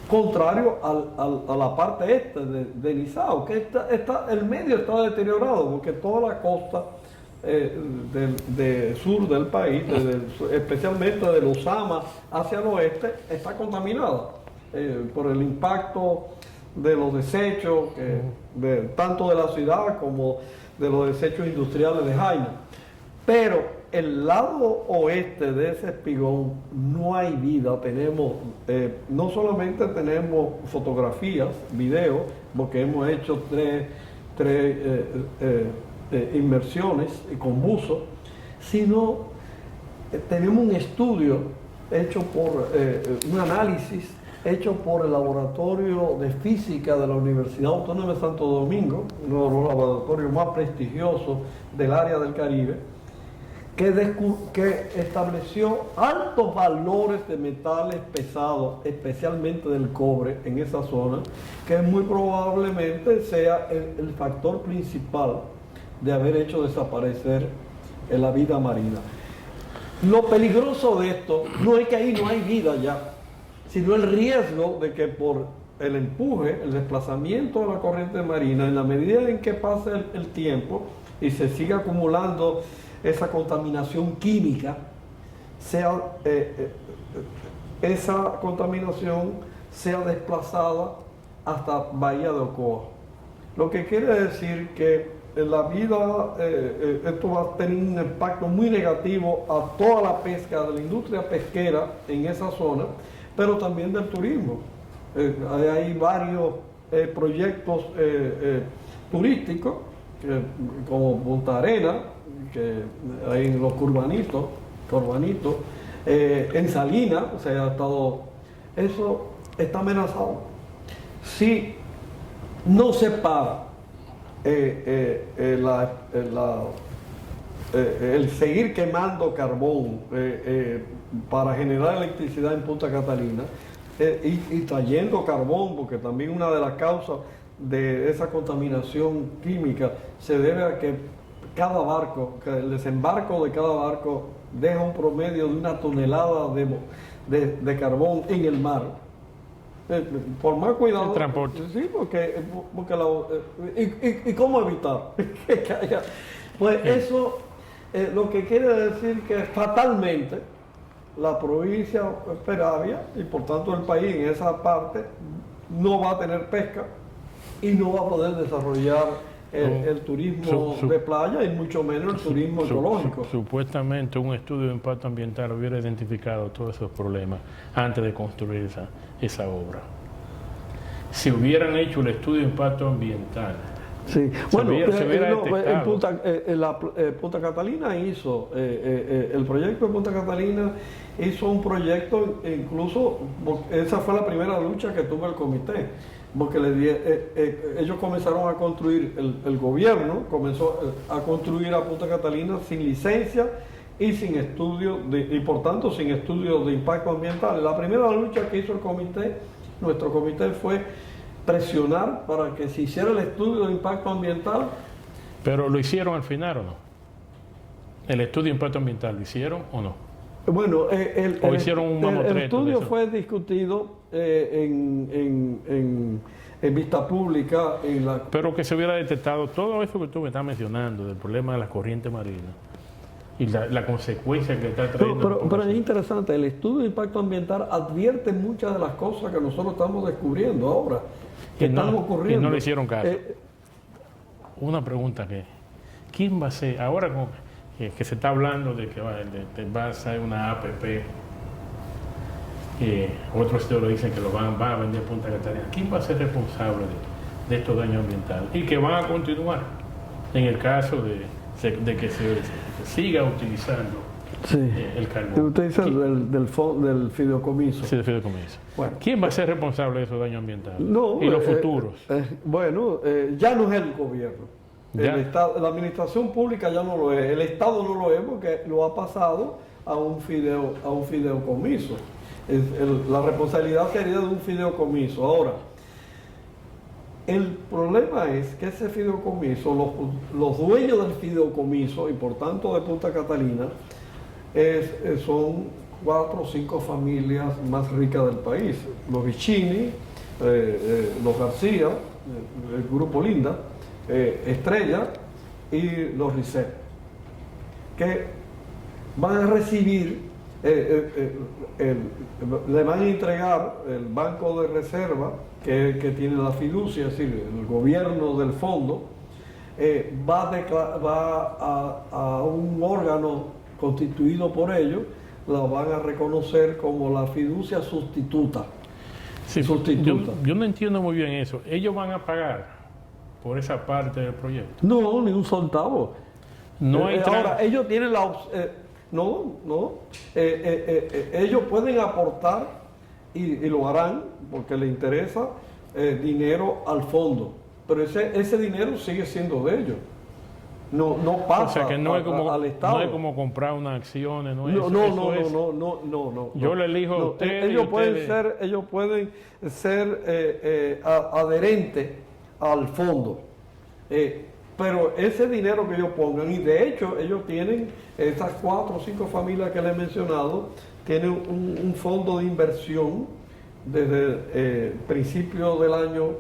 Speaker 4: Contrario a la parte este de Nizao, que el medio está deteriorado, porque toda la costa del sur del país, especialmente de Luzama hacia el oeste, está contaminada por el impacto de los desechos, tanto de la ciudad como de los desechos industriales de Jaina. Pero el lado oeste de ese espigón no hay vida. Tenemos, no solamente tenemos fotografías, videos, porque hemos hecho tres inmersiones con buzo, sino tenemos un estudio hecho por un análisis hecho por el Laboratorio de Física de la Universidad Autónoma de Santo Domingo, uno de los laboratorios más prestigiosos del área del Caribe, que estableció altos valores de metales pesados, especialmente del cobre, en esa zona, que muy probablemente sea el factor principal de haber hecho desaparecer la vida marina. Lo peligroso de esto no es que ahí no hay vida ya, sino el riesgo de que por el empuje, el desplazamiento de la corriente marina, en la medida en que pase el tiempo y se siga acumulando esa contaminación química, esa contaminación sea desplazada hasta Bahía de Ocoa. Lo que quiere decir que en la vida esto va a tener un impacto muy negativo a toda la pesca, de la industria pesquera en esa zona, pero también del turismo. Hay varios proyectos turísticos, como Punta Arena, que hay en los Corbanitos, en Salinas, o sea, eso está amenazado. Si no se para el seguir quemando carbón para generar electricidad en Punta Catalina y trayendo carbón, porque también una de las causas de esa contaminación química se debe a que cada barco, que el desembarco de cada barco deja un promedio de 1 tonelada de carbón en el mar. Por más cuidado.
Speaker 2: El transporte.
Speaker 4: Sí, porque ¿y cómo evitar que haya? Pues eso lo que quiere decir que fatalmente la provincia Peravia y por tanto el país en esa parte no va a tener pesca y no va a poder desarrollar el turismo de playa y mucho menos el turismo ecológico.
Speaker 2: Supuestamente un estudio de impacto ambiental hubiera identificado todos esos problemas antes de construir esa obra. Si hubieran hecho el estudio de impacto ambiental
Speaker 4: Sí, bueno,
Speaker 2: Punta
Speaker 4: Catalina hizo, el proyecto de Punta Catalina hizo un proyecto, incluso, esa fue la primera lucha que tuvo el comité, porque ellos comenzaron a construir, el gobierno comenzó a construir a Punta Catalina sin licencia y sin estudio, y por tanto sin estudio de impacto ambiental. La primera lucha que hizo el comité, nuestro comité, fue presionar para que se hiciera el estudio de impacto ambiental.
Speaker 2: ¿Pero lo hicieron al final o no? ¿El estudio de impacto ambiental lo hicieron o no?
Speaker 4: Bueno, el estudio
Speaker 2: de
Speaker 4: fue discutido en vista pública.
Speaker 2: Pero que se hubiera detectado todo eso que tú me estás mencionando, del problema de las corrientes marinas y la consecuencia que está trayendo.
Speaker 4: Pero es interesante, el estudio de impacto ambiental advierte muchas de las cosas que nosotros estamos descubriendo ahora, que están ocurriendo.
Speaker 2: Y no le hicieron caso. Una pregunta ¿quién va a ser, ahora que se está hablando de que va a ser una APP, otros teóricos dicen que lo van a vender Punta Catalina, ¿quién va a ser responsable de estos daños ambientales? Y que van a continuar en el caso de que se siga utilizando el carbón.
Speaker 4: Usted dice del fideicomiso.
Speaker 2: Sí, del fideicomiso. Bueno, ¿quién va a ser responsable de esos daños ambientales?
Speaker 4: No,
Speaker 2: y los futuros.
Speaker 4: Ya no es el gobierno. La administración pública ya no lo es. El Estado no lo es porque lo ha pasado a un fideicomiso. La responsabilidad sería de un fideicomiso. Ahora, el problema es que ese fideicomiso, los dueños del fideicomiso y por tanto de Punta Catalina, son 4 o 5 familias más ricas del país. Los Vicini, los García, el grupo Linda, Estrella y los Risset, que van a recibir, le van a entregar el banco de reserva que tiene la fiducia, es decir, el gobierno del fondo, va a un órgano constituido por ellos, la van a reconocer como la fiducia sustituta.
Speaker 2: Sí, yo no entiendo muy bien eso. ¿Ellos van a pagar por esa parte del proyecto?
Speaker 4: No, ni un centavo.
Speaker 2: No hay
Speaker 4: ahora, ellos tienen la ellos pueden aportar y lo harán porque les interesa dinero al fondo, pero ese dinero sigue siendo de ellos. No pasa,
Speaker 2: o sea que no es como,
Speaker 4: al Estado.
Speaker 2: No es como comprar unas acciones, no.
Speaker 4: Yo
Speaker 2: le elijo a ustedes.
Speaker 4: Ellos pueden ser adherentes al fondo. Pero ese dinero que ellos pongan, y de hecho ellos tienen, esas 4 o 5 familias que les he mencionado, tienen un fondo de inversión desde principios del año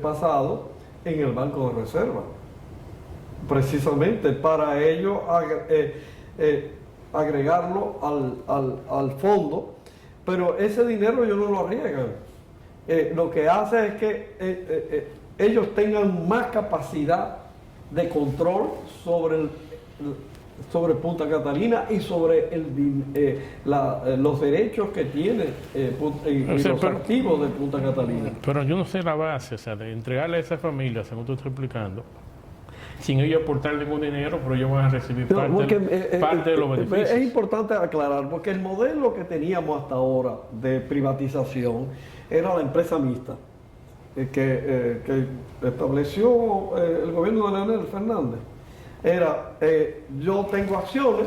Speaker 4: pasado en el Banco de Reserva, precisamente para ellos agregarlo al fondo, pero ese dinero ellos no lo arriesgan. Lo que hace es que ellos tengan más capacidad de control sobre Punta Catalina y sobre los derechos que tiene los activos de Punta Catalina.
Speaker 2: Pero yo no sé la base, o sea, de entregarle a esa familia, según tú estás explicando, sin ellos aportar ningún dinero, pero ellos van a recibir parte de los beneficios.
Speaker 4: Es importante aclarar, porque el modelo que teníamos hasta ahora de privatización era la empresa mixta, que estableció el gobierno de Leonel Fernández. Era, yo tengo acciones,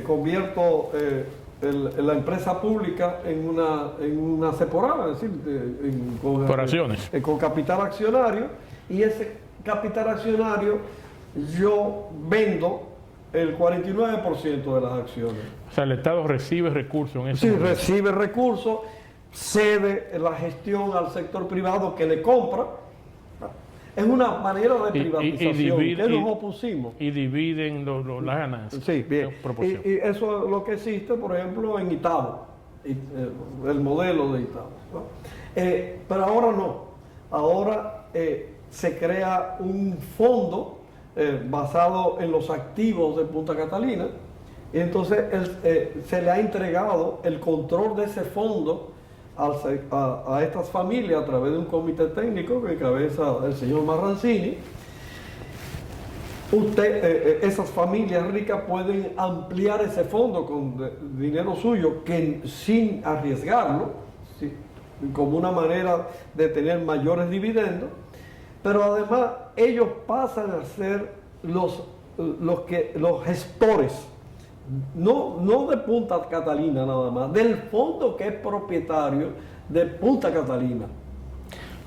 Speaker 4: convierto la empresa pública en una separada, es decir, con capital accionario, y ese capital accionario yo vendo el 49% de las acciones.
Speaker 2: O sea, el Estado recibe recursos en ese
Speaker 4: momento. Recibe recursos, cede la gestión al sector privado que le compra. Es una manera de privatización que nos opusimos.
Speaker 2: Y dividen las ganancias.
Speaker 4: Sí, bien. Y eso es lo que existe, por ejemplo, en Itabo, el modelo de Itabo, ¿no? Pero ahora no. Ahora se crea un fondo basado en los activos de Punta Catalina, y entonces se le ha entregado el control de ese fondo a estas familias a través de un comité técnico que encabeza el señor Marrancini, esas familias ricas pueden ampliar ese fondo con dinero suyo que sin arriesgarlo, ¿sí?, como una manera de tener mayores dividendos, pero además ellos pasan a ser los gestores, no de Punta Catalina nada más, del fondo que es propietario de Punta Catalina.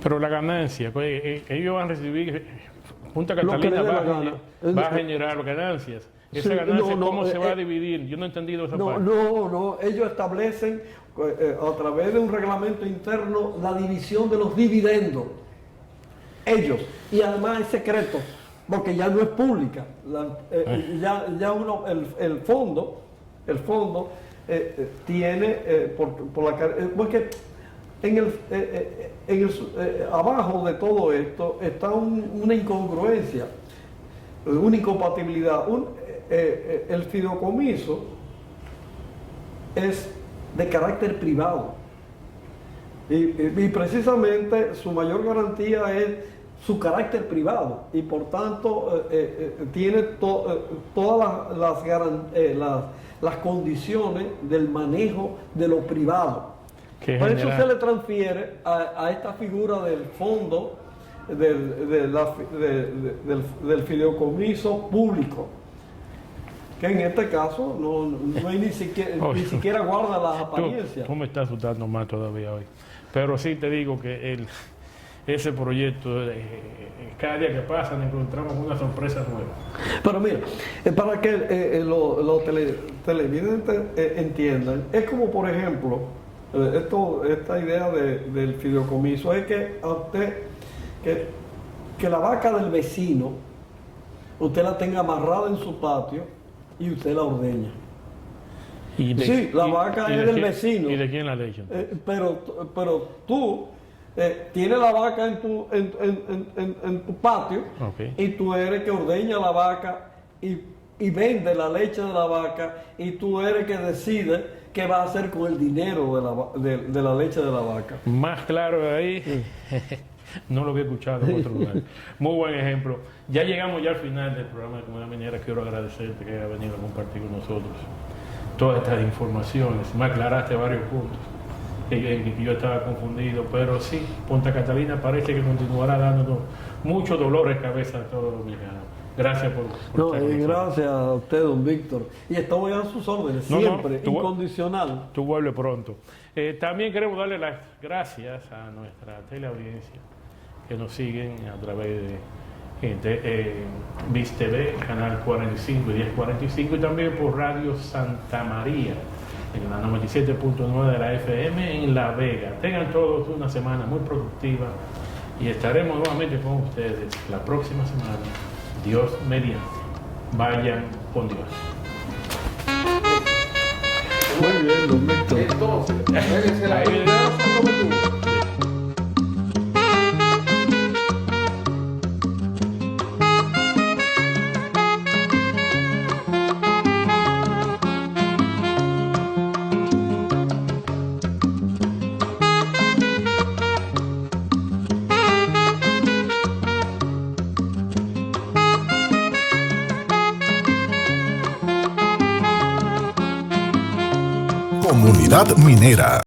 Speaker 2: Pero la ganancia, pues, ellos van a recibir, Punta Catalina va a generar ganancias. Esa ganancia, ¿cómo se va a dividir? Yo no he entendido esa parte.
Speaker 4: No, ellos establecen a través de un reglamento interno la división de los dividendos. Ellos, y además es secreto, porque ya no es pública. El fondo tiene, porque abajo de todo esto está una incongruencia, una incompatibilidad. El fideicomiso es de carácter privado y precisamente su mayor garantía es su carácter privado y por tanto tiene todas las condiciones del manejo de lo privado. Por eso se le transfiere a esta figura del fondo del fideicomiso público, que en este caso no hay ni siquiera guarda las apariencias.
Speaker 2: Tú me estás asustando más todavía hoy. Pero sí te digo que ese proyecto, cada día que pasa nos encontramos una sorpresa nueva.
Speaker 4: Pero mira, para que los televidentes entiendan, es como por ejemplo, esta idea del fideicomiso, es que a usted, que la vaca del vecino, usted la tenga amarrada en su patio, y usted la ordeña. Sí, la vaca es del vecino.
Speaker 2: ¿Y de quién la leche?
Speaker 4: Pero tú tienes la vaca en tu patio, okay, y tú eres que ordeña la vaca y vende la leche de la vaca, y tú eres que decide qué va a hacer con el dinero de la leche de la vaca.
Speaker 2: Más claro de ahí. No lo había escuchado en otro lugar. Muy buen ejemplo. Ya llegamos ya al final del programa de Comunidad Minera. Quiero agradecerte que haya venido a compartir con nosotros todas estas informaciones. Me aclaraste varios puntos en que yo estaba confundido, pero sí, Punta Catalina parece que continuará dándonos muchos dolores de cabeza a todos los dominicanos. Gracias por
Speaker 4: gracias a usted, don Víctor. Y estoy a sus órdenes, siempre, incondicional.
Speaker 2: Tú vuelves pronto. También queremos darle las gracias a nuestra teleaudiencia que nos siguen a través de VIS TV, Canal 45 y 1045, y también por Radio Santa María, en la 97.9 de la FM en La Vega. Tengan todos una semana muy productiva y estaremos nuevamente con ustedes la próxima semana, Dios mediante. Vayan con Dios.
Speaker 4: Muy bien, don Víctor.
Speaker 6: Entonces,
Speaker 7: Comunidad Minera.